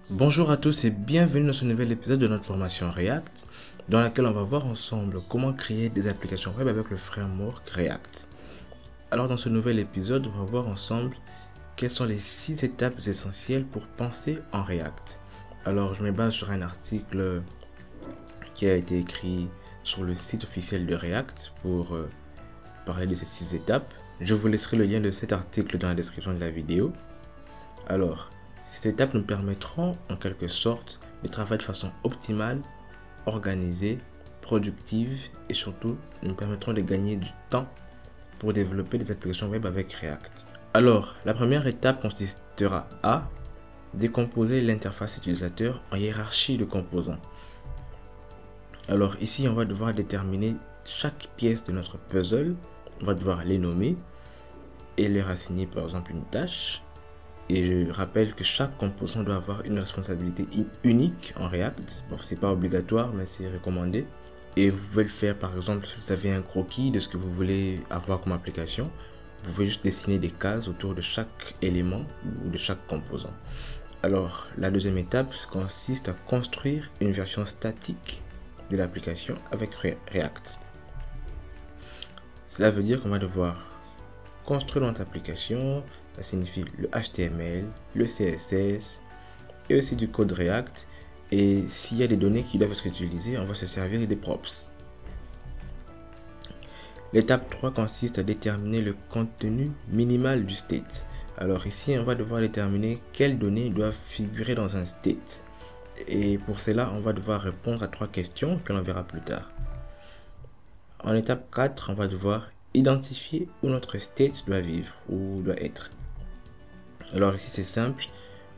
Bonjour à tous et bienvenue dans ce nouvel épisode de notre formation React, dans laquelle on va voir ensemble comment créer des applications web avec le framework React. Alors dans ce nouvel épisode, on va voir ensemble quelles sont les 6 étapes essentielles pour penser en React. Alors je me base sur un article qui a été écrit sur le site officiel de React pour parler de ces 6 étapes. Je vous laisserai le lien de cet article dans la description de la vidéo. Alors, ces étapes nous permettront en quelque sorte de travailler de façon optimale, organisée, productive et surtout nous permettront de gagner du temps pour développer des applications web avec React. Alors, la première étape consistera à décomposer l'interface utilisateur en hiérarchie de composants. Alors ici, on va devoir déterminer chaque pièce de notre puzzle, on va devoir les nommer et leur assigner par exemple une tâche. Et je rappelle que chaque composant doit avoir une responsabilité unique en React. Bon, c'est pas obligatoire, mais c'est recommandé. Et vous pouvez le faire par exemple si vous avez un croquis de ce que vous voulez avoir comme application. Vous pouvez juste dessiner des cases autour de chaque élément ou de chaque composant. Alors, la deuxième étape consiste à construire une version statique de l'application avec React. Cela veut dire qu'on va devoir construire notre application. Ça signifie le HTML, le CSS et aussi du code React. Et s'il y a des données qui doivent être utilisées, on va se servir des props. L'étape 3 consiste à déterminer le contenu minimal du state. Alors ici, on va devoir déterminer quelles données doivent figurer dans un state. Et pour cela, on va devoir répondre à 3 questions que l'on verra plus tard. En étape 4, on va devoir identifier où notre state doit vivre ou doit être. Alors ici c'est simple,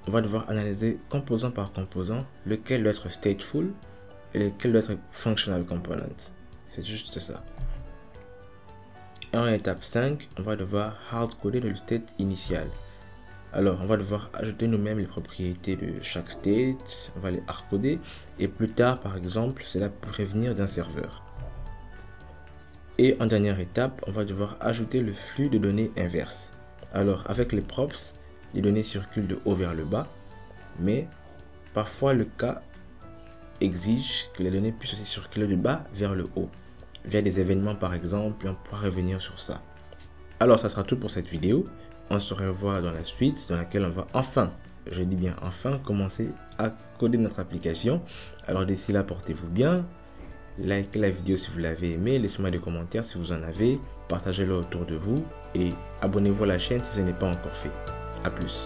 on va devoir analyser composant par composant lequel doit être stateful et lequel doit être functional component. C'est juste ça. Et en étape 5, on va devoir hardcoder le state initial. Alors on va devoir ajouter nous-mêmes les propriétés de chaque state, on va les hardcoder et plus tard par exemple cela pourrait venir d'un serveur. Et en dernière étape, on va devoir ajouter le flux de données inverse. Alors avec les props, les données circulent de haut vers le bas, mais parfois le cas exige que les données puissent aussi circuler de bas vers le haut, via des événements par exemple, et on pourra revenir sur ça. Alors ça sera tout pour cette vidéo, on se revoit dans la suite, dans laquelle on va enfin, je dis bien enfin, commencer à coder notre application. Alors d'ici là, portez-vous bien, likez la vidéo si vous l'avez aimé, laissez-moi des commentaires si vous en avez, partagez-le autour de vous, et abonnez-vous à la chaîne si ce n'est pas encore fait. A plus.